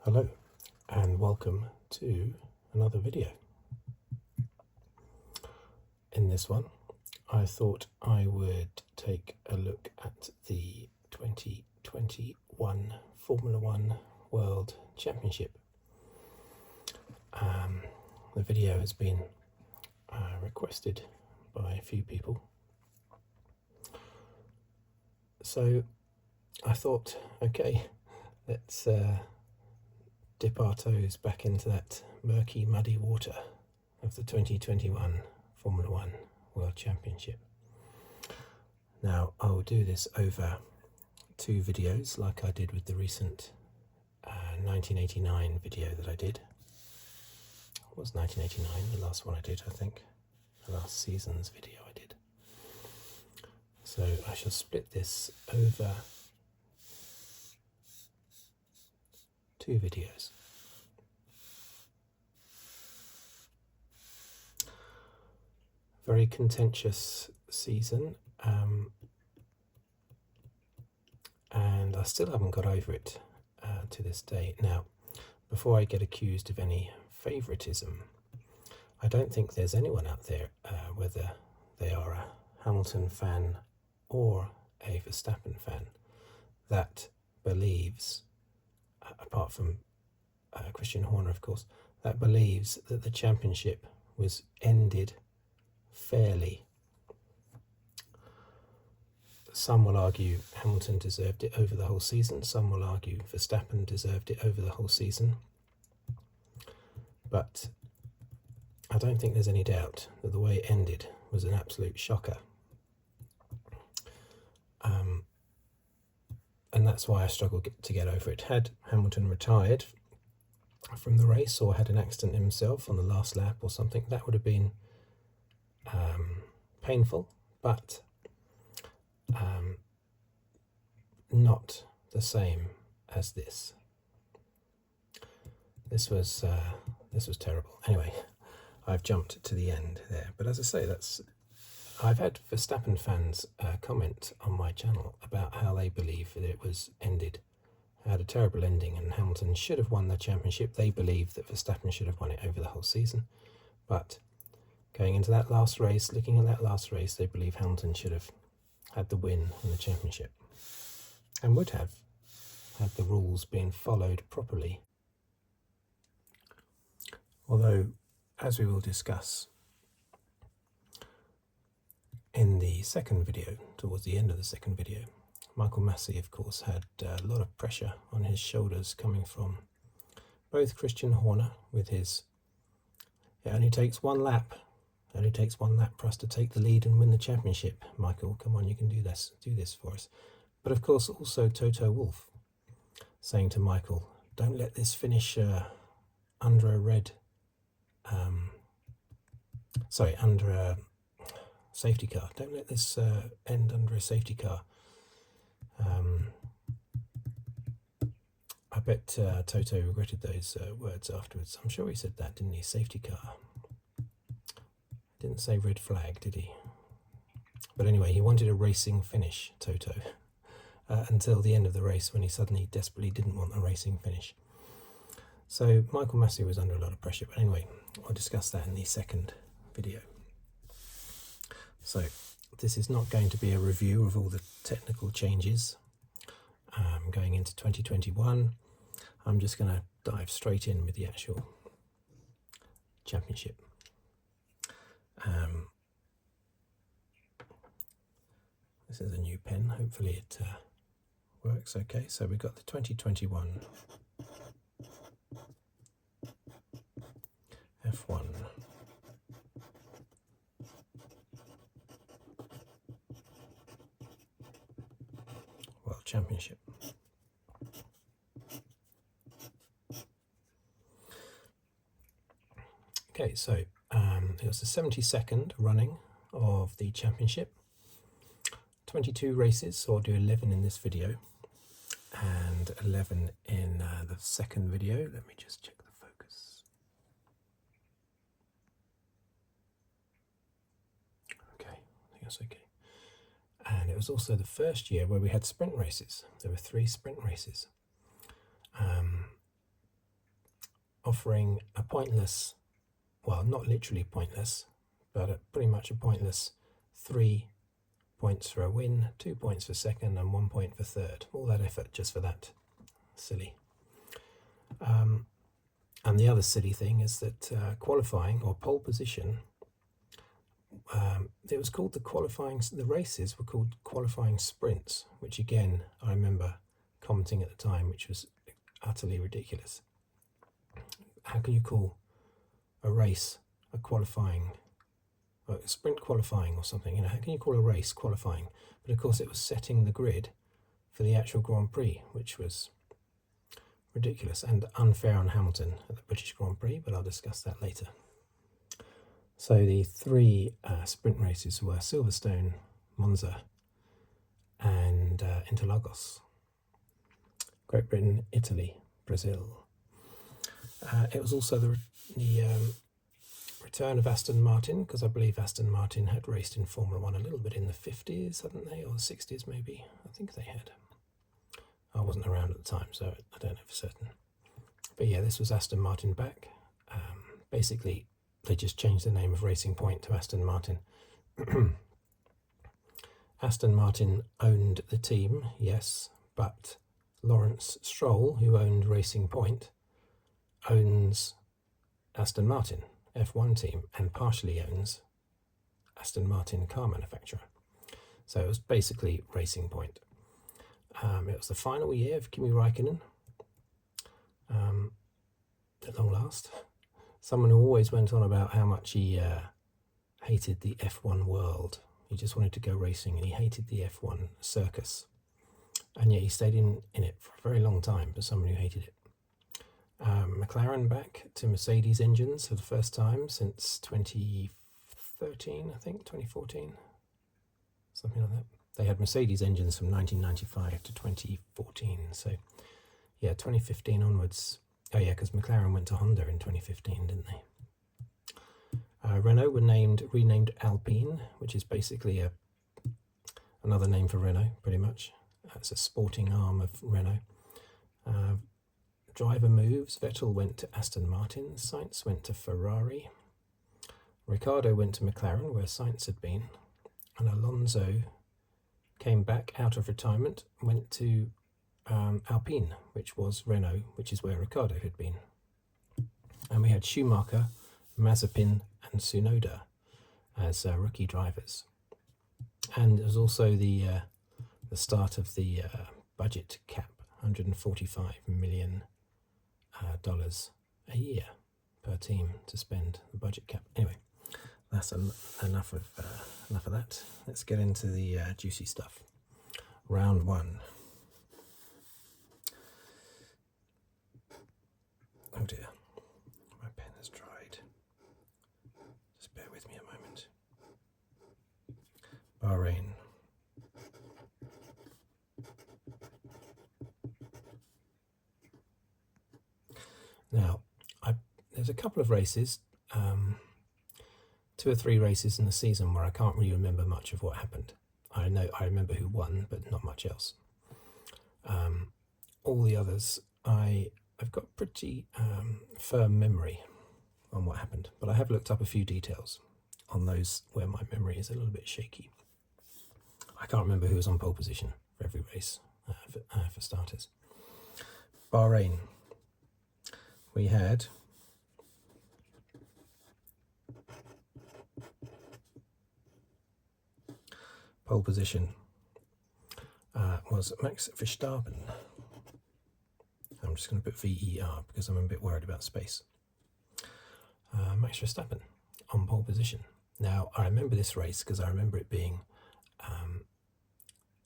Hello and welcome to another video. In this one I thought I would take a look at the 2021 Formula One World Championship. The video has been requested by a few people, so I thought, okay, let's dip our toes back into that murky, muddy water of the 2021 Formula One World Championship. Now, I will do this over two videos like I did with the recent 1989 video that I did. It was 1989, the last one I did, I think. The last season's video I did. So I shall split this over two videos. Very contentious season, and I still haven't got over it to this day. Now, before I get accused of any favouritism, I don't think there's anyone out there, whether they are a Hamilton fan or a Verstappen fan, that believes, apart from Christian Horner of course, that believes that the championship was ended fairly. Some will argue Hamilton deserved it over the whole season, some will argue Verstappen deserved it over the whole season, but I don't think there's any doubt that the way it ended was an absolute shocker. And that's why I struggle to get over it. Had Hamilton retired from the race or had an accident himself on the last lap or something, that would have been painful, but not the same as this. This was terrible. Anyway, I've jumped to the end there, but as I say, I've had Verstappen fans comment on my channel about how they believe that it was ended. It had a terrible ending and Hamilton should have won the championship. They believe that Verstappen should have won it over the whole season, but going into that last race, looking at that last race, they believe Hamilton should have had the win in the championship, and would have, had the rules been followed properly. Although, as we will discuss in the second video, towards the end of the second video, Michael Masi, of course, had a lot of pressure on his shoulders coming from both Christian Horner with his, it only takes one lap for us to take the lead and win the championship. Michael, come on, you can do this for us. But of course also Toto Wolff saying to Michael, don't let this finish under a safety car. Don't let this end under a safety car. I bet Toto regretted those words afterwards. I'm sure he said that, didn't he? Safety car. Didn't say red flag, did he? But anyway, he wanted a racing finish, Toto, until the end of the race when he suddenly desperately didn't want a racing finish. So Michael Masi was under a lot of pressure. But anyway, I'll discuss that in the second video. So this is not going to be a review of all the technical changes going into 2021. I'm just going to dive straight in with the actual championship. This is a new pen, hopefully it works okay. So we've got the 2021 F1 World Championship. Okay, so it was the 72nd running of the championship. 22 races, so I'll do 11 in this video and 11 in the second video. Let me just check the focus. Okay, I think that's okay. And it was also the first year where we had sprint races. There were 3 sprint races. offering a pointless, well, not literally pointless, but pretty much a pointless 3 points for a win, 2 points for second, and 1 point for third. All that effort just for that. Silly. And the other silly thing is that qualifying or pole position, it was called the races were called qualifying sprints, which again, I remember commenting at the time, which was utterly ridiculous. How can you call a race a qualifying, a sprint qualifying or something? How can you call a race qualifying? But of course it was setting the grid for the actual Grand Prix, which was ridiculous and unfair on Hamilton at the British Grand Prix, but I'll discuss that later. So the 3 sprint races were Silverstone, Monza, and Interlagos. Great Britain, Italy, Brazil. It was also the return of Aston Martin, because I believe Aston Martin had raced in Formula 1 a little bit in the 50s, hadn't they, or the 60s maybe? I think they had. I wasn't around at the time, so I don't know for certain. But yeah, this was Aston Martin back. Basically, they just changed the name of Racing Point to Aston Martin. Aston Martin owned the team, yes, but Lawrence Stroll, who owned Racing Point, owns Aston Martin F1 team and partially owns Aston Martin car manufacturer. So it was basically Racing Point. It was the final year of Kimi Raikkonen, at long last. Someone who always went on about how much he hated the F1 world. He just wanted to go racing and he hated the F1 circus. And yet he stayed in it for a very long time for someone who hated it. McLaren back to Mercedes engines for the first time since 2013, I think, 2014, something like that. They had Mercedes engines from 1995 to 2014, so yeah, 2015 onwards. Oh yeah, because McLaren went to Honda in 2015, didn't they? Renault were renamed Alpine, which is basically another name for Renault, pretty much. It's a sporting arm of Renault. Driver moves. Vettel went to Aston Martin. Sainz went to Ferrari. Ricciardo went to McLaren, where Sainz had been. And Alonso came back out of retirement, went to Alpine, which was Renault, which is where Ricciardo had been. And we had Schumacher, Mazepin and Tsunoda as rookie drivers. And it was also the start of the budget cap, $145 million a year per team to spend the budget cap. Anyway, that's enough of that. Let's get into the juicy stuff. Round 1. Oh dear, my pen has dried. Just bear with me a moment. Bahrain. Now, there's a couple of races, 2 or 3 races in the season where I can't really remember much of what happened. I remember who won, but not much else. All the others, I've got pretty firm memory on what happened, but I have looked up a few details on those where my memory is a little bit shaky. I can't remember who was on pole position for every race, for starters. Bahrain. We had pole position was Max Verstappen. I'm just going to put VER because I'm a bit worried about space. Max Verstappen on pole position. Now, I remember this race because I remember it being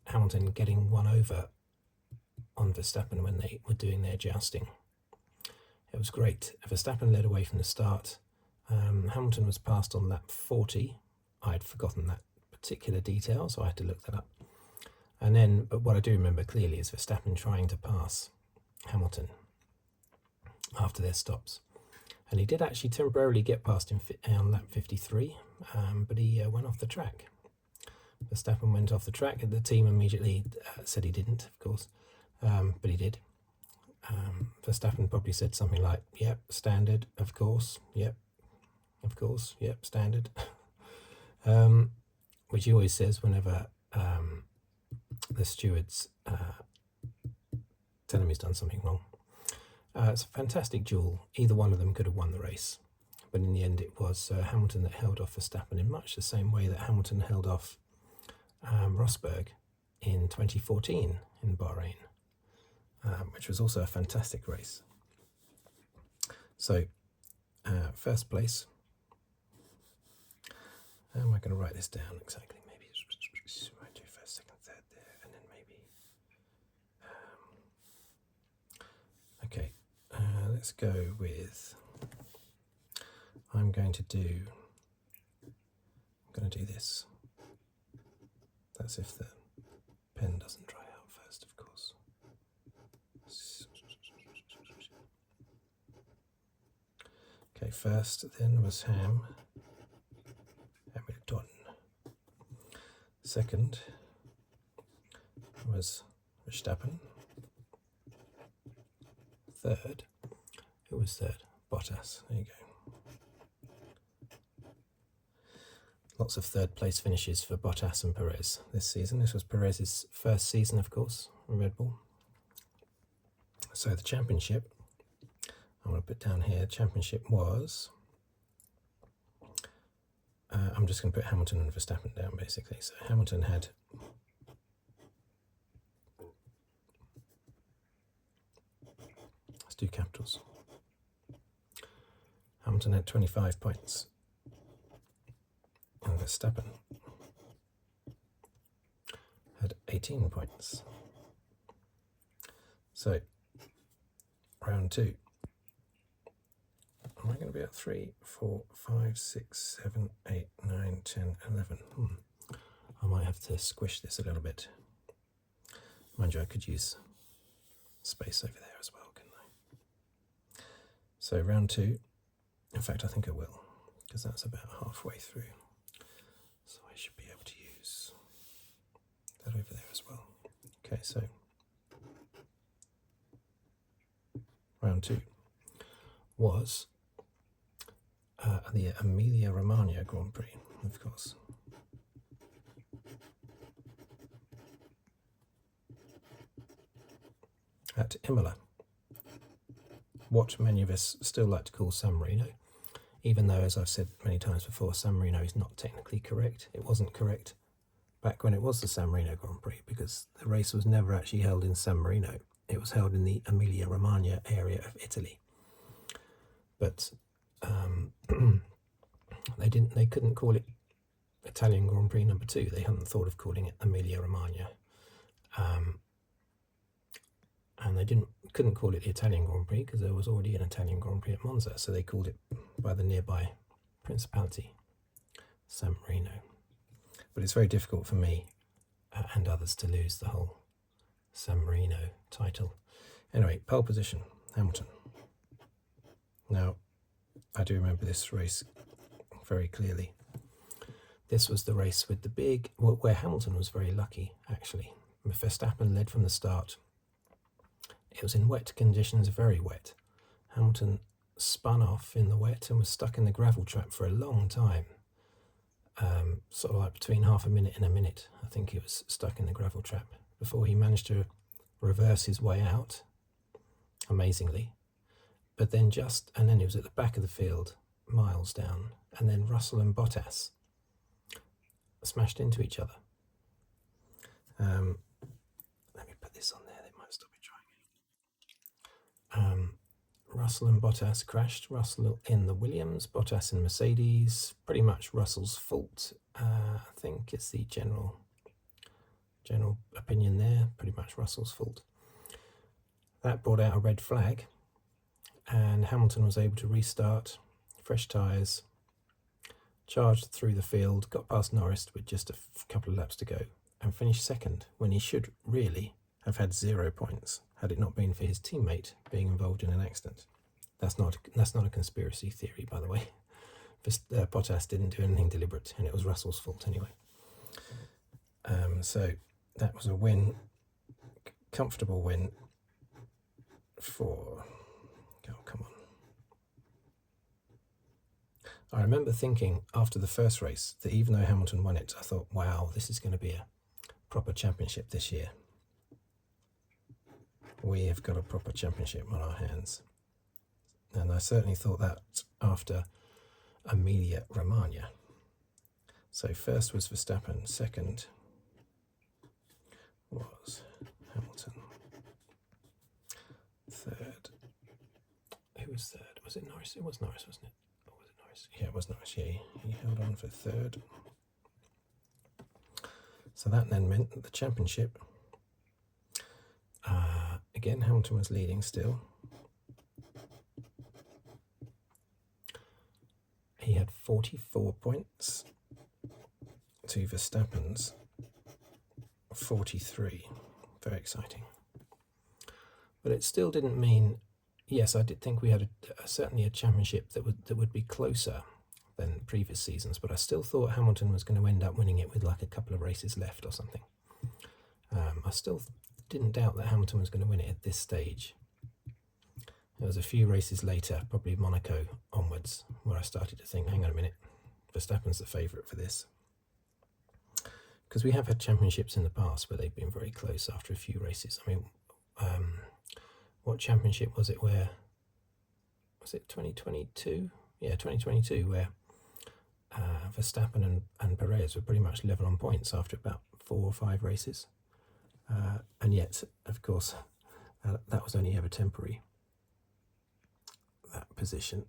Hamilton getting one over on Verstappen when they were doing their jousting. It was great. Verstappen led away from the start. Hamilton was passed on lap 40. I'd forgotten that particular detail, so I had to look that up. And then, but what I do remember clearly is Verstappen trying to pass Hamilton after their stops. And he did actually temporarily get past him on lap 53, but he went off the track. Verstappen went off the track, and the team immediately said he didn't, of course, but he did. Verstappen probably said something like, "Yep, standard, of course. Yep, of course. Yep, standard." Which he always says whenever the stewards tell him he's done something wrong. It's a fantastic duel. Either one of them could have won the race. But in the end, it was Hamilton that held off Verstappen in much the same way that Hamilton held off Rosberg in 2014 in Bahrain, which was also a fantastic race. So, first place. How am I going to write this down exactly? Maybe right to first, second, third there, and then maybe. Okay, let's go with. I'm going to do this. That's if the pen doesn't dry out first, of course. Okay, first then was Hamilton. Second was Verstappen. Third, who was third? Bottas. There you go. Lots of third place finishes for Bottas and Perez this season. This was Perez's first season, of course, with Red Bull. So the championship, I'm going to put down here, championship was, I'm just going to put Hamilton and Verstappen down basically. So Hamilton had, let's do capitals. Hamilton had 25 points. And Verstappen had 18 points. So, round 2. Am I going to be at 3, 4, 5, 6, 7, 8, 9, 10, 11? I might have to squish this a little bit. Mind you, I could use space over there as well, couldn't I? So, round 2. In fact, I think I will, because that's about halfway through. So I should be able to use that over there as well. Okay, so round 2 was the Emilia-Romagna Grand Prix, of course. At Imola, what many of us still like to call San Marino. Even though, as I've said many times before, San Marino is not technically correct. It wasn't correct back when it was the San Marino Grand Prix, because the race was never actually held in San Marino. It was held in the Emilia-Romagna area of Italy. But they couldn't call it Italian Grand Prix number 2. They hadn't thought of calling it Emilia-Romagna. And they couldn't call it the Italian Grand Prix because there was already an Italian Grand Prix at Monza, so they called it by the nearby Principality, San Marino. But it's very difficult for me and others to lose the whole San Marino title. Anyway, pole position, Hamilton. Now, I do remember this race very clearly. This was the race with the big, where Hamilton was very lucky, actually. Verstappen led from the start. It was in wet conditions, very wet. Hamilton spun off in the wet and was stuck in the gravel trap for a long time. Sort of like between half a minute and a minute, I think he was stuck in the gravel trap before he managed to reverse his way out, amazingly. But then and then he was at the back of the field, miles down, and then Russell and Bottas smashed into each other. Let me put this on there, they might stop me trying it. Russell and Bottas crashed. Russell in the Williams, Bottas in Mercedes. Pretty much Russell's fault. I think it's the general opinion there. Pretty much Russell's fault. That brought out a red flag, and Hamilton was able to restart, fresh tyres, charged through the field, got past Norris with just a couple of laps to go, and finished second when he should really have had 0 points had it not been for his teammate being involved in an accident. That's not a conspiracy theory, by the way. Bottas didn't do anything deliberate, and it was Russell's fault anyway. So that was a win, comfortable win 4. Oh, come on. I remember thinking after the first race that even though Hamilton won it, I thought, wow, this is going to be a proper championship this year. We have got a proper championship on our hands. And I certainly thought that after Emilia-Romagna. So first was Verstappen, second was Hamilton, third. Who was third? Was it Norris? It was Norris, wasn't it? Or was it Norris? Yeah, it was Norris. Yeah, he held on for third. So that then meant that the championship, again, Hamilton was leading still. He had 44 points to Verstappen's 43. Very exciting. But it still didn't mean, yes, I did think we had certainly a championship that would be closer than previous seasons, but I still thought Hamilton was going to end up winning it with like a couple of races left or something. I still didn't doubt that Hamilton was going to win it at this stage. There was a few races later, probably Monaco onwards, where I started to think, hang on a minute, Verstappen's the favourite for this. Because we have had championships in the past where they've been very close after a few races. I mean, what championship was it where, was it 2022? Yeah, 2022, where Verstappen and Perez were pretty much level on points after about 4 or 5 races. And yet, of course, that was only ever temporary, that position.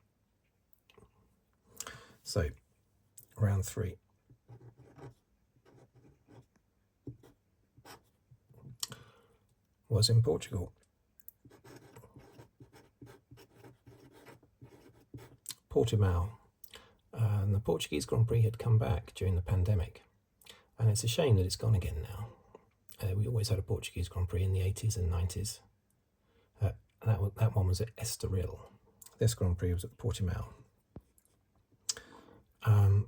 So, round 3. Was in Portugal. Portimao. And the Portuguese Grand Prix had come back during the pandemic. And it's a shame that it's gone again now. We always had a Portuguese Grand Prix in the 80s and 90s. That one was at Estoril. This Grand Prix was at Portimao.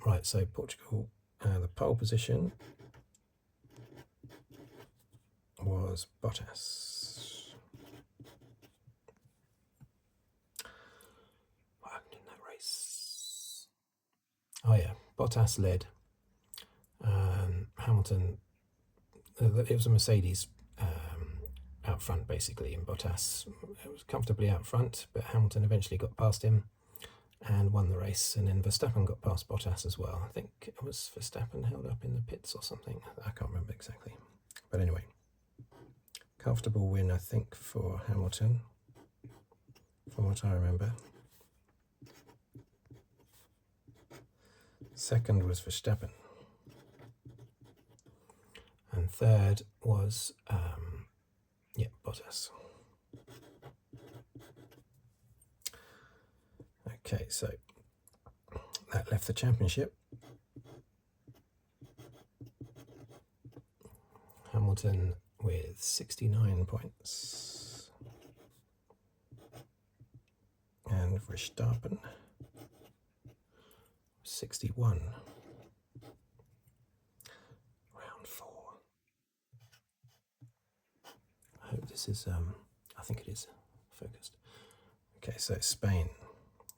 Right, so Portugal, the pole position was Bottas. What happened in that race? Oh yeah, Bottas led. Hamilton, it was a Mercedes out front basically, and Bottas was comfortably out front, but Hamilton eventually got past him and won the race, and then Verstappen got past Bottas as well. I think it was Verstappen held up in the pits or something. I can't remember exactly. But anyway, comfortable win, I think, for Hamilton, from what I remember. Second was Verstappen. And third was, Bottas. Okay, so that left the championship. Hamilton with 69 points. And Verstappen, 61. Round 4. I hope this is, I think it is focused. Okay, so Spain,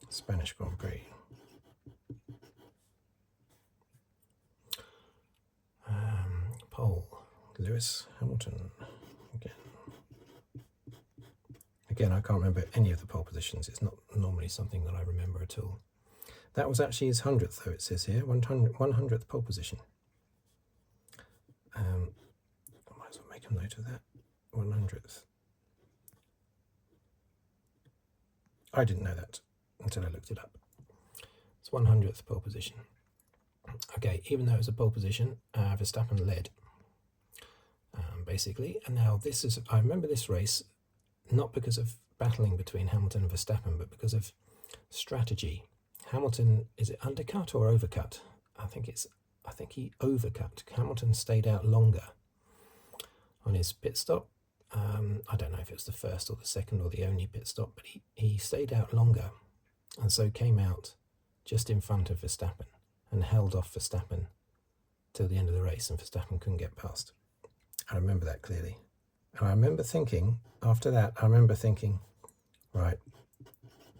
Spanish Grand Prix. Pole, Lewis Hamilton again. I can't remember any of the pole positions. It's not normally something that I remember at all. That was actually his 100th, though, it says here, 100th pole position. I might as well make a note of that. 100th. I didn't know that until I looked it up. It's 100th pole position. Okay, even though it was a pole position, Verstappen led, basically. And now this is, I remember this race, not because of battling between Hamilton and Verstappen, but because of strategy. Hamilton, is it undercut or overcut? I think he overcut. Hamilton stayed out longer on his pit stop. I don't know if it was the first or the second or the only pit stop, but he stayed out longer, and so came out just in front of Verstappen and held off Verstappen till the end of the race, and Verstappen couldn't get past. I remember that clearly. And I remember thinking, after that, Right,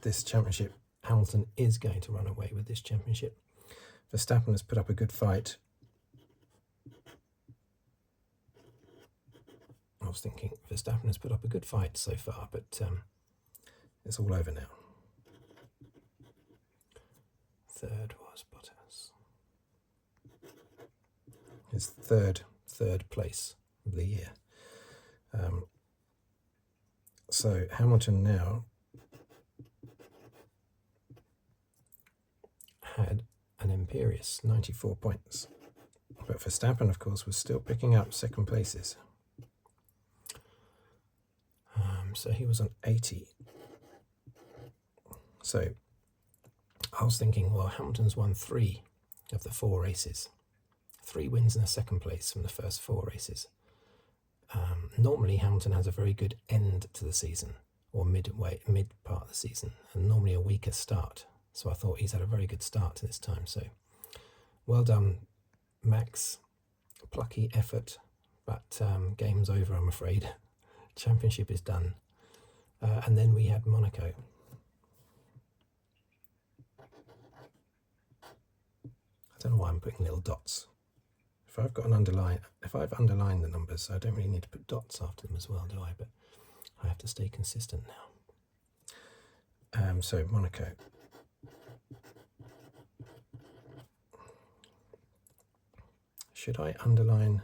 this championship, Hamilton is going to run away with this championship. Verstappen has put up a good fight. I was thinking Verstappen has put up a good fight so far, but it's all over now. Third was Bottas. His third place of the year. So Hamilton now had an imperious 94 points. But Verstappen, of course, was still picking up second places. So he was on 80. So I was thinking, well, Hamilton's won 3 of the 4 races. 3 wins and a second place from the first 4 races. Normally Hamilton has a very good end to the season, or mid part of the season, and normally a weaker start. So I thought he's had a very good start to this time. So well done, Max. Plucky effort, but game's over, I'm afraid. Championship is done. And then we had Monaco. I don't know why I'm putting little dots. If I've underlined the numbers, I don't really need to put dots after them as well, do I? But I have to stay consistent now. So Monaco. Should I underline?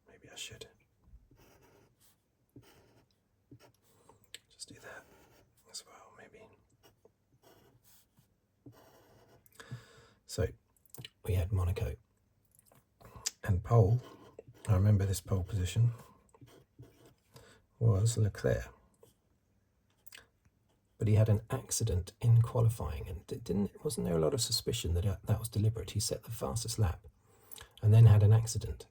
Maybe I should. Just do that as well, maybe. So we had Monaco. And pole, I remember this pole position, was Leclerc. But he had an accident in qualifying, and wasn't there a lot of suspicion that that was deliberate? He set the fastest lap and then had an accident,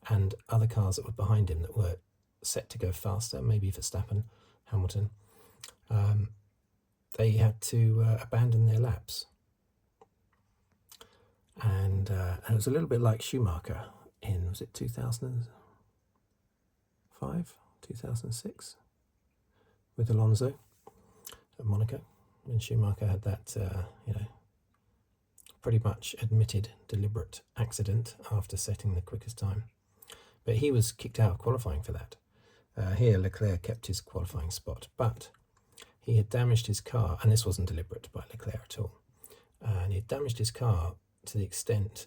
and other cars that were behind him that were set to go faster, maybe Verstappen, Hamilton, they had to abandon their laps. And it was a little bit like Schumacher in, was it 2005, 2006, with Alonso at Monaco, when Schumacher had that, pretty much admitted deliberate accident after setting the quickest time. But he was kicked out of qualifying for that. Here, Leclerc kept his qualifying spot, but he had damaged his car, and this wasn't deliberate by Leclerc at all. And he had damaged his car to the extent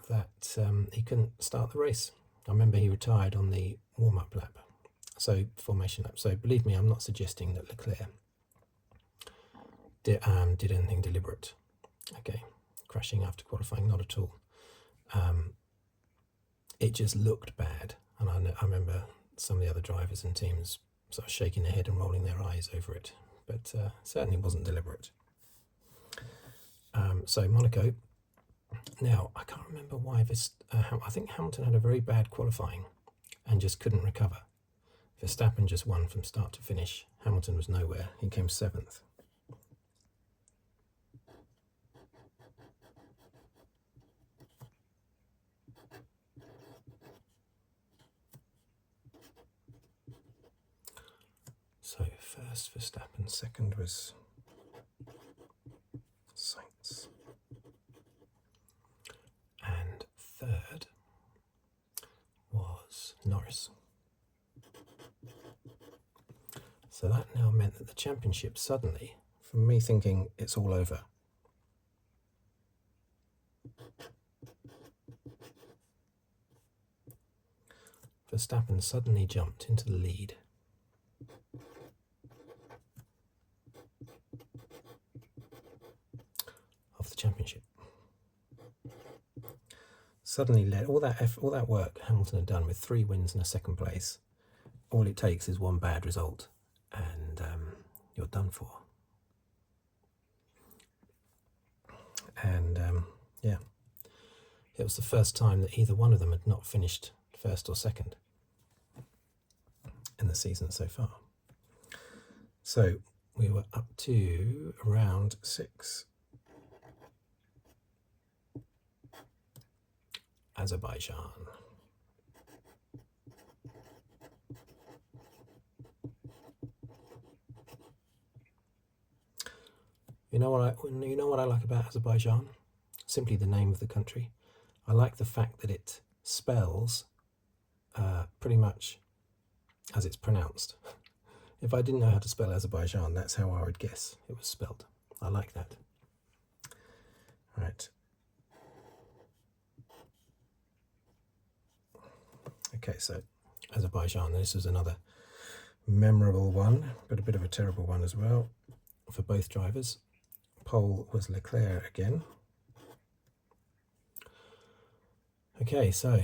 that he couldn't start the race. I remember he retired on the warm-up lap, so formation lap. So believe me, I'm not suggesting that Leclerc did anything deliberate. Okay, crashing after qualifying, not at all. It just looked bad, and I remember some of the other drivers and teams sort of shaking their head and rolling their eyes over it, but certainly wasn't deliberate. So Monaco. Now, I can't remember why this. I think Hamilton had a very bad qualifying and just couldn't recover. Verstappen just won from start to finish. Hamilton was nowhere. He came 7th. So first Verstappen, second was Sainz. And third was Norris. So that now meant that the championship suddenly, from me thinking it's all over, Verstappen suddenly jumped into the lead. Of the championship. Suddenly led all that work Hamilton had done with 3 wins and a second place. All it takes is one bad result, and you're done for. And yeah, it was the first time that either one of them had not finished first or second in the season so far. So we were up to round 6. Azerbaijan. You know what I like about Azerbaijan? Simply the name of the country. I like the fact that it spells pretty much as it's pronounced. If I didn't know how to spell Azerbaijan, that's how I would guess it was spelled. I like that. Right. Okay, so Azerbaijan, this was another memorable one, but a bit of a terrible one as well for both drivers. Pole was Leclerc again. Okay, so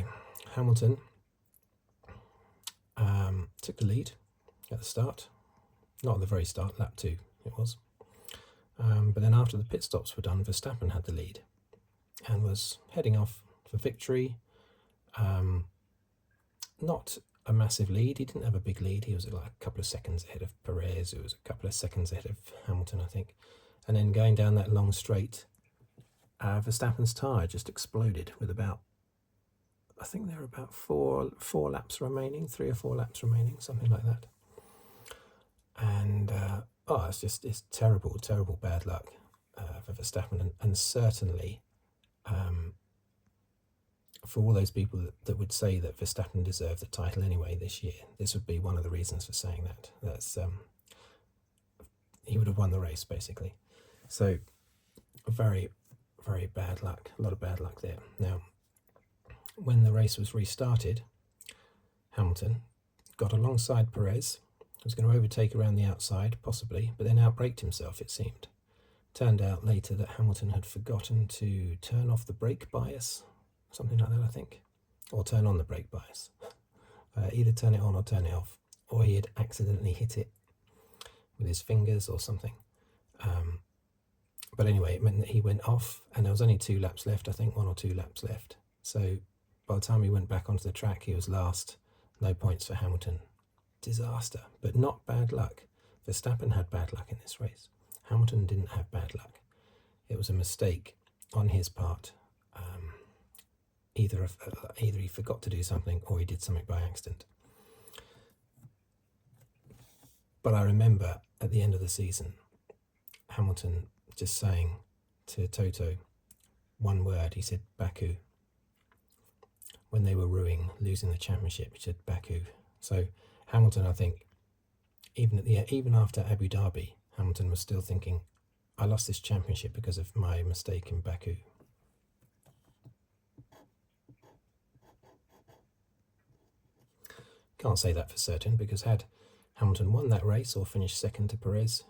Hamilton took the lead at the start. Not at the very start, lap 2 it was. But then after the pit stops were done, Verstappen had the lead and was heading off for victory. Not a massive lead. He didn't have a big lead. He was like a couple of seconds ahead of Perez. It was a couple of seconds ahead of Hamilton, I think. And then going down that long straight, Verstappen's tyre just exploded with about, I think there were about four laps remaining, 3 or 4 laps remaining, something like that. And it's terrible, terrible bad luck for Verstappen, and certainly for all those people that would say that Verstappen deserved the title anyway this year. This would be one of the reasons for saying that. That's he would have won the race basically. So very, very bad luck. A lot of bad luck there. Now, when the race was restarted, Hamilton got alongside Perez. Was going to overtake around the outside, possibly, but then outbraked himself, it seemed. Turned out later that Hamilton had forgotten to turn off the brake bias, something like that, I think, or turn on the brake bias. Either turn it on or turn it off, or he had accidentally hit it with his fingers or something. But anyway, it meant that he went off, and there was only 2 laps left, I think, 1 or 2 laps left. So by the time he went back onto the track, he was last. No points for Hamilton. Disaster, but not bad luck. Verstappen had bad luck in this race. Hamilton didn't have bad luck. It was a mistake on his part. Either he forgot to do something or he did something by accident. But I remember at the end of the season, Hamilton just saying to Toto one word. He said Baku. When they were losing the championship, he said Baku. So Hamilton, I think, even after Abu Dhabi, Hamilton was still thinking, I lost this championship because of my mistake in Baku. Can't say that for certain, because had Hamilton won that race or finished second to Perez,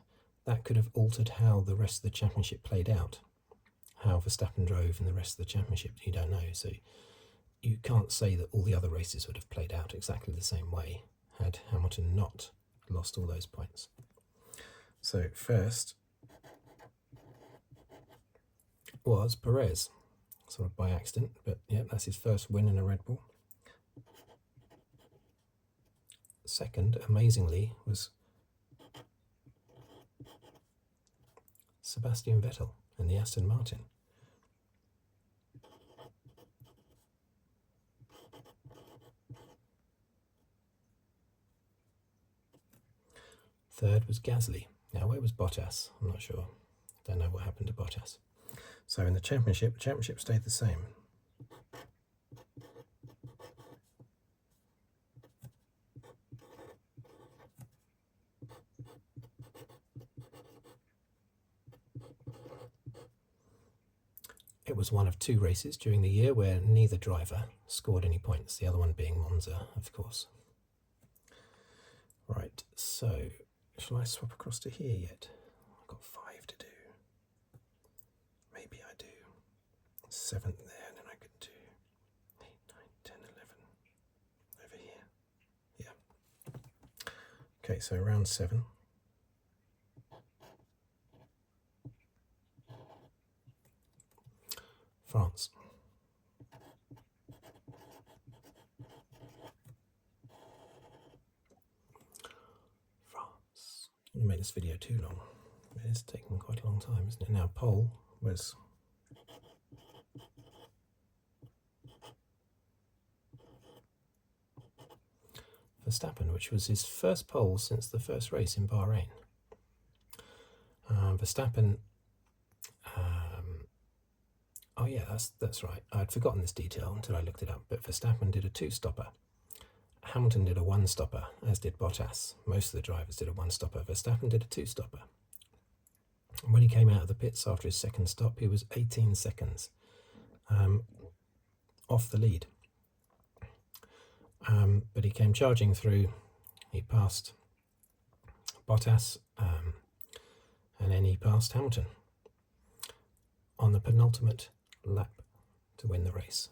that could have altered how the rest of the championship played out. How Verstappen drove in the rest of the championship, you don't know. So you can't say that all the other races would have played out exactly the same way had Hamilton not lost all those points. So first was Perez, sort of by accident, but yeah, that's his first win in a Red Bull. Second, amazingly, was Sebastian Vettel in the Aston Martin. Third was Gasly. Now, where was Bottas? I'm not sure. Don't know what happened to Bottas. So in the championship stayed the same. It was one of 2 races during the year where neither driver scored any points, the other one being Monza, of course. Right, so shall I swap across to here yet? I've got 5 to do. Maybe I do. 7th there, and then I could do 8, 9, 10, 11 over here. Yeah. Okay, so round 7. France. France. I don't make this video too long. It's taken quite a long time, isn't it? Now, pole was Verstappen, which was his first pole since the first race in Bahrain. Verstappen that's right. I'd forgotten this detail until I looked it up, but Verstappen did a two-stopper. Hamilton did a one-stopper, as did Bottas. Most of the drivers did a one-stopper. Verstappen did a two-stopper. And when he came out of the pits after his second stop, he was 18 seconds off the lead. But he came charging through. He passed Bottas, and then he passed Hamilton on the penultimate lap to win the race.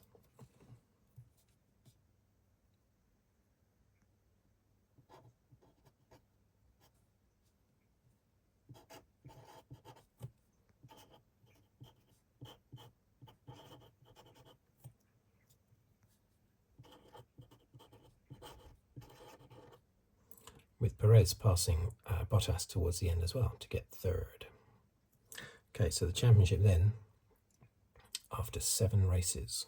With Perez passing Bottas towards the end as well to get third. Okay, so the championship then, after 7 races.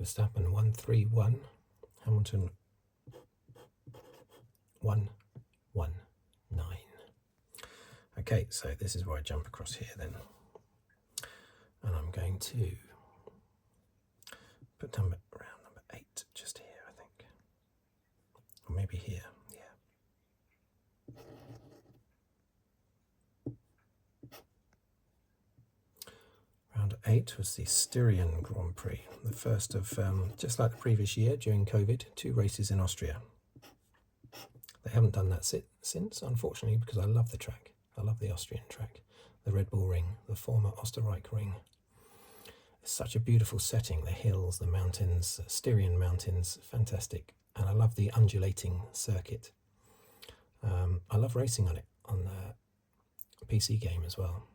Verstappen 1-3-1, Hamilton 1-1-9. Okay, so this is where I jump across here then. And I'm going to put round number 8 just here, I think. Or maybe here, yeah. Round 8 was the Styrian Grand Prix, the first of, just like the previous year during COVID, 2 races in Austria. They haven't done that since, unfortunately, because I love the track. I love the Austrian track, the RedBull Ring, the former Österreich Ring. It's such a beautiful setting, the hills, the mountains, Styrian mountains, fantastic. And I love the undulating circuit. I love racing on it, on the PC game as well.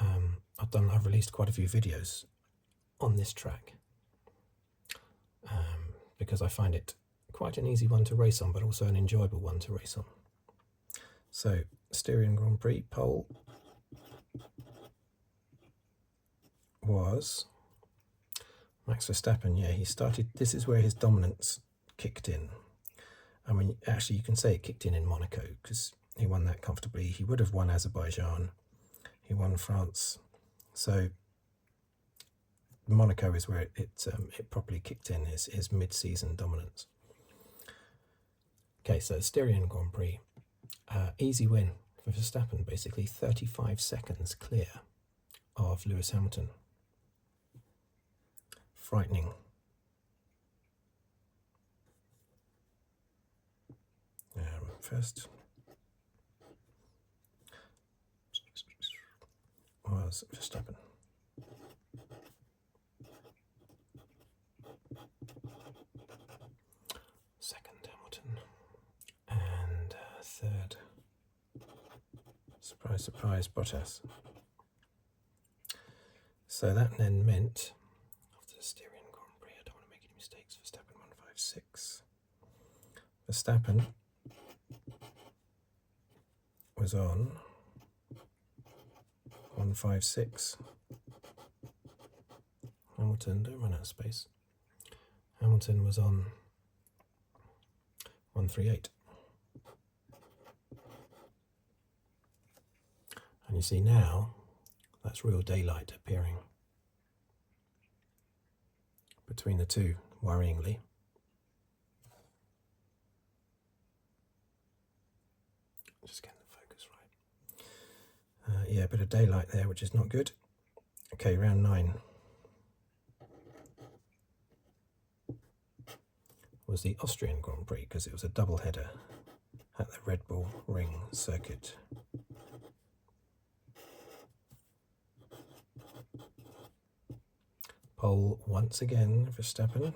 I've released quite a few videos on this track because I find it quite an easy one to race on, but also an enjoyable one to race on. So, Styrian Grand Prix pole was Max Verstappen. Yeah, he started, this is where his dominance kicked in. I mean, actually you can say it kicked in Monaco because he won that comfortably. He would have won Azerbaijan. He won France. So Monaco is where it properly kicked in, his mid-season dominance. Okay, so Styrian Grand Prix. Easy win for Verstappen, basically 35 seconds clear of Lewis Hamilton. Frightening. First was Verstappen. Second Hamilton. And third, surprise, surprise, Bottas. So that then meant, after the Styrian Grand Prix, I don't want to make any mistakes, Verstappen 156. Verstappen was on 156. Hamilton, don't run out of space. Hamilton was on 138. And you see now, that's real daylight appearing between the two, worryingly. Just getting the focus right. Yeah, a bit of daylight there, which is not good. Okay, round 9 was the Austrian Grand Prix because it was a double header at the RedBull Ring circuit. Pole once again, Verstappen.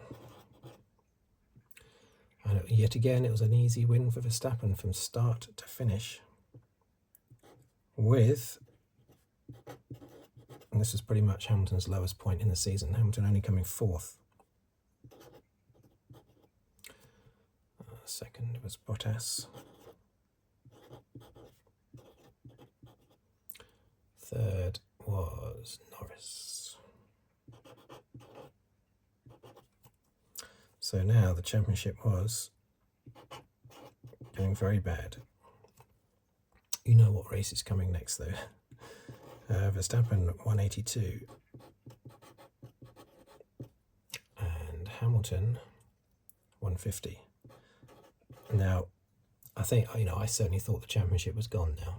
And yet again, it was an easy win for Verstappen from start to finish. With, and this is pretty much Hamilton's lowest point in the season, Hamilton only coming 4th. Second was Bottas. Third was Norris. So now the championship was going very bad. You know what race is coming next though. Verstappen 182 and Hamilton 150. Now, I think, I certainly thought the championship was gone now.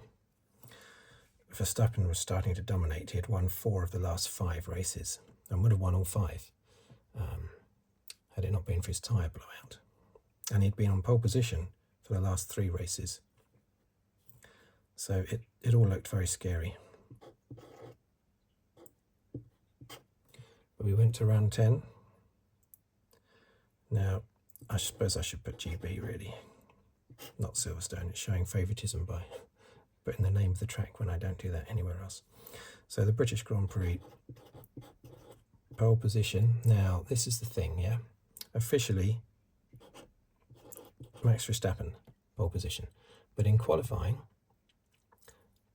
Verstappen was starting to dominate. He had won 4 of the last 5 races and would have won all 5 had it not been for his tyre blowout. And he'd been on pole position for the last 3 races. So it all looked very scary. But we went to round 10. Now, I suppose I should put GB really, not Silverstone. It's showing favouritism by putting the name of the track when I don't do that anywhere else. So the British Grand Prix, pole position. Now, this is the thing, yeah? Officially, Max Verstappen, pole position. But in qualifying,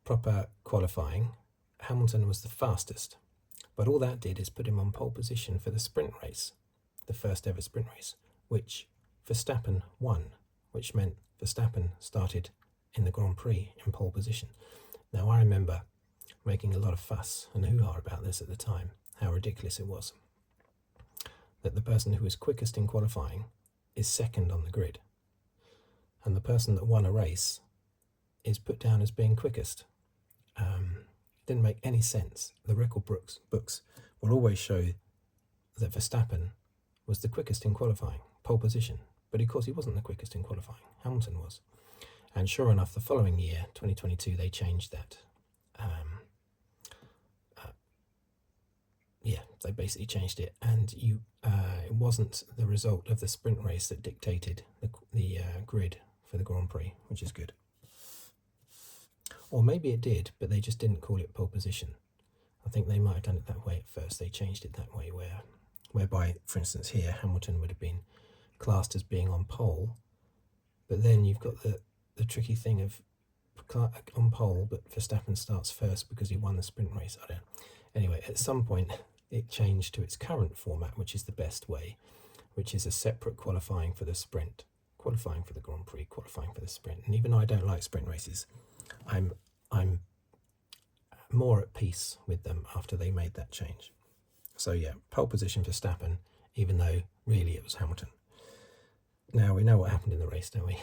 proper qualifying, Hamilton was the fastest. But all that did is put him on pole position for the sprint race, the first ever sprint race, which Verstappen won, which meant Verstappen started in the Grand Prix in pole position. Now, I remember making a lot of fuss and hoo-ha about this at the time, how ridiculous it was, that the person who was quickest in qualifying is second on the grid, and the person that won a race is put down as being quickest. Didn't make any sense. The record books will always show that Verstappen was the quickest in qualifying, pole position, but of course he wasn't the quickest in qualifying. Hamilton was. And sure enough, the following year, 2022, they changed that. They basically changed it, and it wasn't the result of the sprint race that dictated the grid for the Grand Prix, which is good. Or maybe it did, but they just didn't call it pole position. I think they might have done it that way at first. They changed it that way, whereby, for instance, here Hamilton would have been classed as being on pole, but then you've got the tricky thing of on pole, but Verstappen starts first because he won the sprint race. I don't know. Anyway, at some point it changed to its current format, which is the best way, which is a separate qualifying for the sprint, qualifying for the Grand Prix, qualifying for the sprint. And even though I don't like sprint races, I'm more at peace with them after they made that change. So yeah, pole position for Verstappen, even though really it was Hamilton. Now we know what happened in the race, don't we?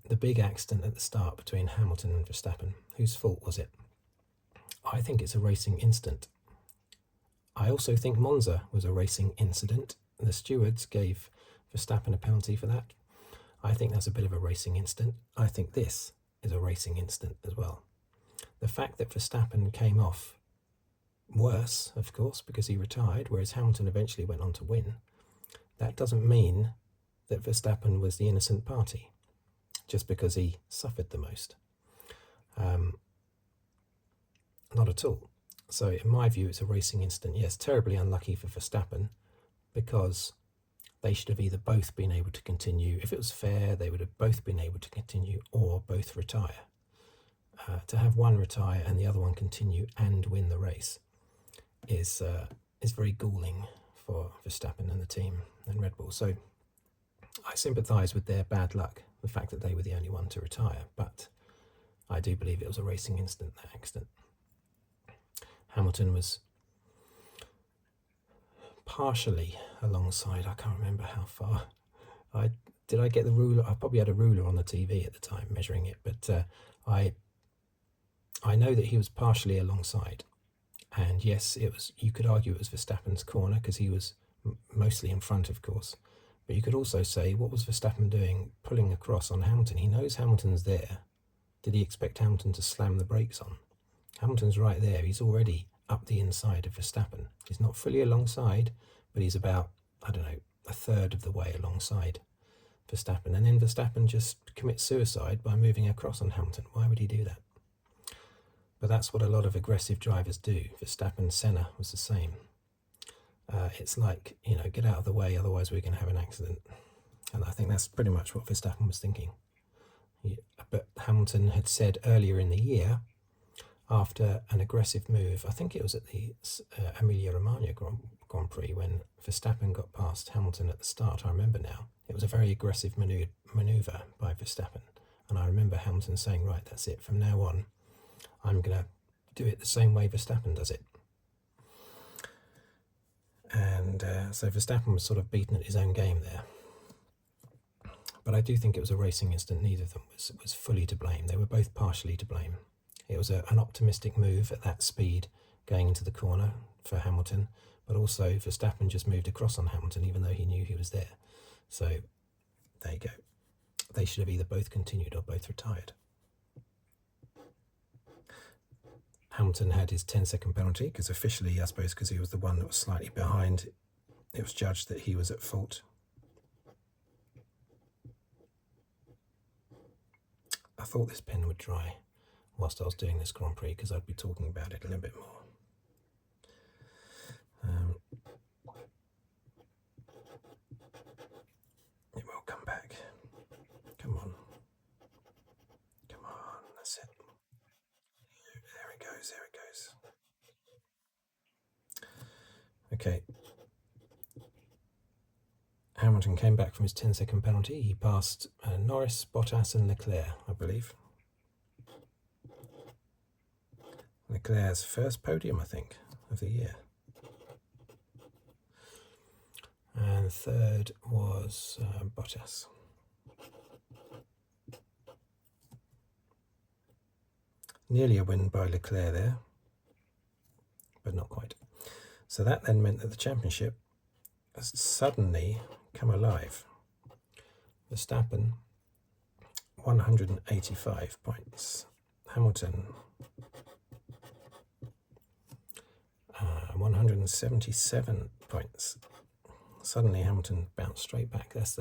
The big accident at the start between Hamilton and Verstappen. Whose fault was it? I think it's a racing incident. I also think Monza was a racing incident. The stewards gave Verstappen a penalty for that. I think that's a bit of a racing incident. I think this is a racing incident as well. The fact that Verstappen came off worse, of course, because he retired, whereas Hamilton eventually went on to win, that doesn't mean that Verstappen was the innocent party, just because he suffered the most. Not at all. So in my view, it's a racing incident. Yes, terribly unlucky for Verstappen, because they should have either both been able to continue. If it was fair, they would have both been able to continue or both retire. To have one retire and the other one continue and win the race is very galling for Verstappen and the team and Red Bull. So I sympathise with their bad luck, the fact that they were the only one to retire, but I do believe it was a racing incident, that accident. Hamilton was partially alongside, I can't remember how far. Did I get the ruler? I probably had a ruler on the TV at the time measuring it, but I know that he was partially alongside. And yes, it was. You could argue it was Verstappen's corner because he was mostly in front, of course. But you could also say, what was Verstappen doing pulling across on Hamilton? He knows Hamilton's there. Did he expect Hamilton to slam the brakes on? Hamilton's right there. He's already up the inside of Verstappen. He's not fully alongside, but he's about, I don't know, a third of the way alongside Verstappen. And then Verstappen just commits suicide by moving across on Hamilton. Why would he do that? But that's what a lot of aggressive drivers do. Verstappen, Senna was the same. It's like, get out of the way, otherwise we're going to have an accident. And I think that's pretty much what Verstappen was thinking. But Hamilton had said earlier in the year, after an aggressive move. I think it was at the Emilia-Romagna Grand Prix when Verstappen got past Hamilton at the start. I remember now. It was a very aggressive manoeuvre by Verstappen. And I remember Hamilton saying, right, that's it. From now on, I'm going to do it the same way Verstappen does it. And so Verstappen was sort of beaten at his own game there. But I do think it was a racing incident. Neither of them was fully to blame. They were both partially to blame. It was an optimistic move at that speed going into the corner for Hamilton, but also Verstappen just moved across on Hamilton even though he knew he was there. So there you go. They should have either both continued or both retired. Hamilton had his 10-second penalty because officially, I suppose, because he was the one that was slightly behind, it was judged that he was at fault. I thought this pen would dry whilst I was doing this Grand Prix because I'd be talking about it a little bit more. It will come back. Come on. Come on, that's it. There it goes, there it goes. Okay. Hamilton came back from his 10-second penalty. He passed Norris, Bottas and Leclerc, I believe. Leclerc's first podium, I think, of the year. And third was Bottas. Nearly a win by Leclerc there, but not quite. So that then meant that the championship has suddenly come alive. Verstappen, 185 points. Hamilton, 177 points. Suddenly Hamilton bounced straight back. That's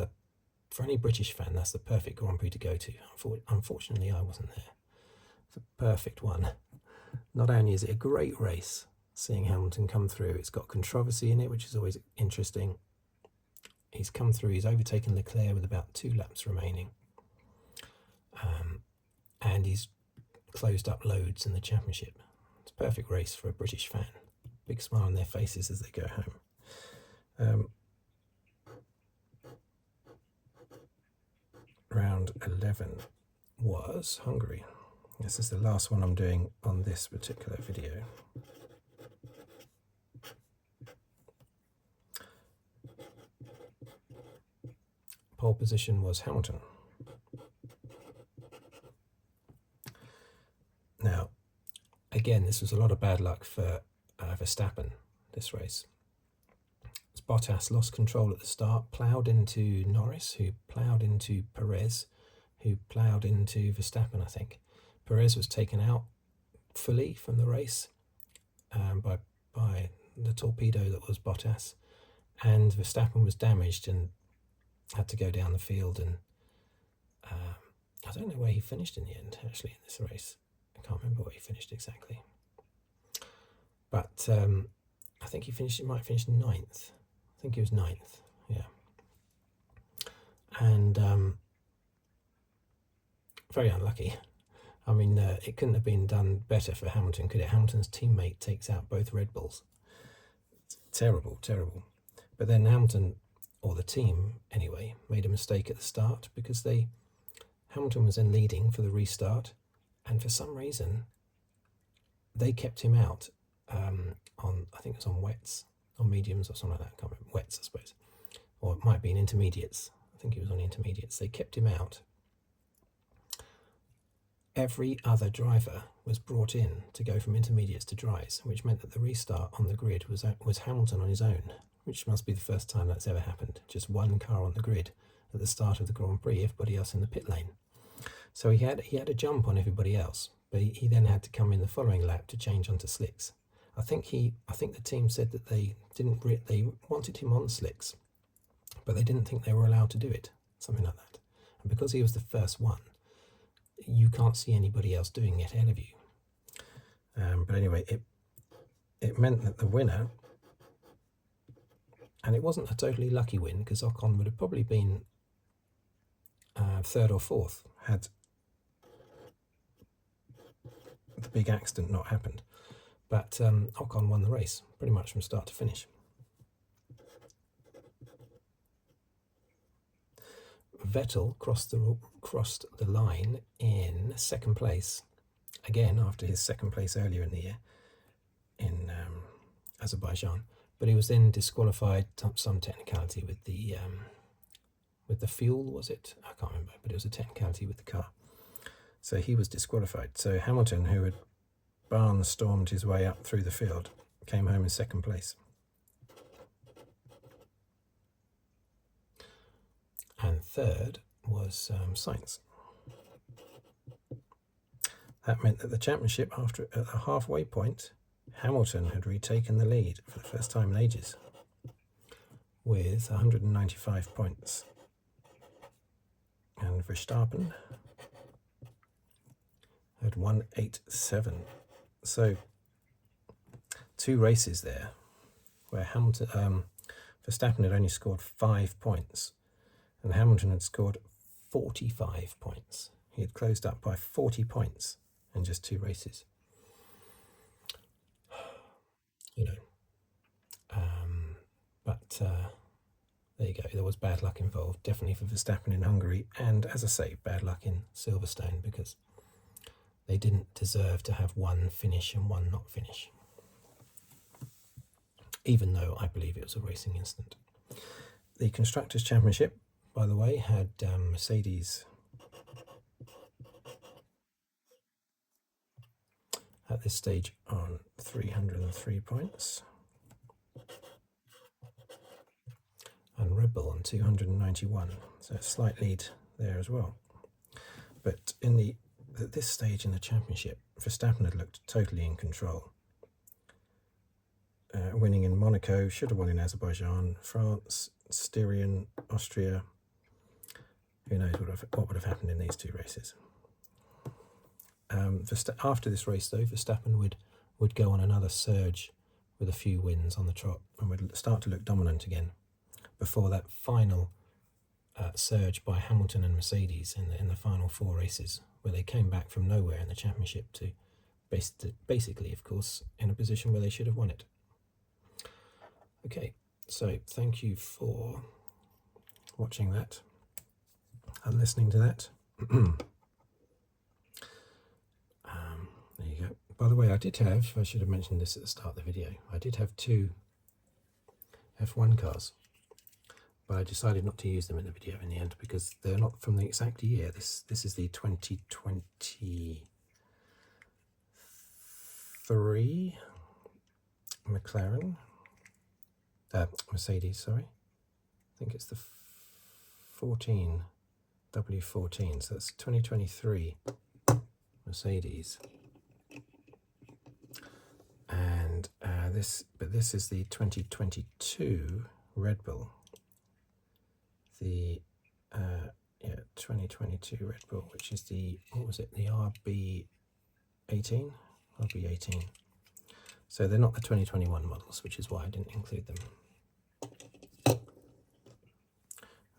for any British fan, that's the perfect Grand Prix to go to. Unfortunately, I wasn't there. It's a perfect one. Not only is it a great race, seeing Hamilton come through, it's got controversy in it, which is always interesting. He's come through, he's overtaken Leclerc with about 2 laps remaining. And he's closed up loads in the championship. It's a perfect race for a British fan. Big smile on their faces as they go home. Round 11 was Hungary. This is the last one I'm doing on this particular video. Pole position was Hamilton. Now, again, this was a lot of bad luck for Verstappen, this race. Bottas lost control at the start, ploughed into Norris, who ploughed into Perez, who ploughed into Verstappen, I think. Perez was taken out fully from the race by the torpedo that was Bottas, and Verstappen was damaged and had to go down the field, and I don't know where he finished in the end, actually, in this race. I can't remember where he finished exactly. But I think he might have finished 9th. I think he was 9th, yeah. And very unlucky. I mean, it couldn't have been done better for Hamilton, could it? Hamilton's teammate takes out both Red Bulls. It's terrible, terrible. But then Hamilton, or the team anyway, made a mistake at the start because Hamilton was then leading for the restart, and for some reason they kept him out on, I think it was on wets, on mediums or something like that. I can't remember. Wets, I suppose. Or it might be in intermediates. I think he was on intermediates. They kept him out. Every other driver was brought in to go from intermediates to dries, which meant that the restart on the grid was Hamilton on his own, which must be the first time that's ever happened. Just one car on the grid at the start of the Grand Prix, everybody else in the pit lane. So he had a jump on everybody else, but he then had to come in the following lap to change onto slicks. I think the team said that they wanted him on slicks, but they didn't think they were allowed to do it, something like that. And because he was the first one, you can't see anybody else doing it ahead of you. But anyway, it meant that the winner, and it wasn't a totally lucky win because Ocon would have probably been 3rd or 4th had the big accident not happened. But Ocon won the race pretty much from start to finish. Vettel crossed the line in second place, again after his second place earlier in the year in Azerbaijan, but he was then disqualified, some technicality with the fuel, was it? I can't remember, but it was a technicality with the car. So he was disqualified. So Hamilton, who had barnstormed his way up through the field, came home in second place. And third was Sainz. That meant that the championship, after at the halfway point, Hamilton had retaken the lead for the first time in ages with 195 points. And Verstappen had 187. So 2 races there where Verstappen had only scored 5 points and Hamilton had scored 45 points. He had closed up by 40 points in just 2 races. You know, but there you go. There was bad luck involved, definitely for Verstappen in Hungary, and as I say, bad luck in Silverstone, because they didn't deserve to have one finish and one not finish, even though I believe it was a racing incident. The Constructors' Championship, by the way, had Mercedes at this stage on 303 points and Red Bull on 291, so a slight lead there as well. But at this stage in the championship, Verstappen had looked totally in control. Winning in Monaco, should have won in Azerbaijan, France, Styrian, Austria. Who knows what would have happened in these 2 races. After this race, though, Verstappen would go on another surge with a few wins on the trot and would start to look dominant again before that final surge by Hamilton and Mercedes in the final 4 races, where they came back from nowhere in the championship to basically, of course, in a position where they should have won it. Okay, so thank you for watching that and listening to that. There you go. By the way, I should have mentioned this at the start of the video, I did have 2 F1 cars, but I decided not to use them in the video in the end because they're not from the exact year. This is the 2023 McLaren, Mercedes, sorry. I think it's the W14, so that's 2023 Mercedes. And this is the 2022 Red Bull. The 2022 Red Bull, which is the, what was it, the RB18? RB18. So they're not the 2021 models, which is why I didn't include them.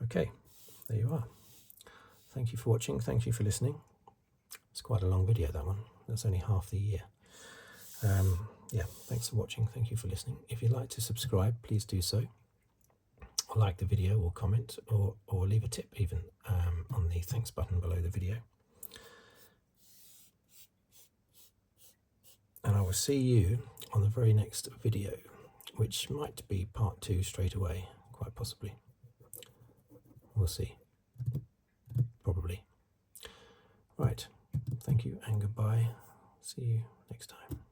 Okay, there you are. Thank you for watching. Thank you for listening. It's quite a long video, that one. That's only half the year. Yeah, thanks for watching. Thank you for listening. If you'd like to subscribe, please do so. Or like the video, or comment, or leave a tip even on the thanks button below the video. And I will see you on the very next video, which might be part 2 straight away, quite possibly. We'll see. Probably. Right. Thank you and goodbye. See you next time.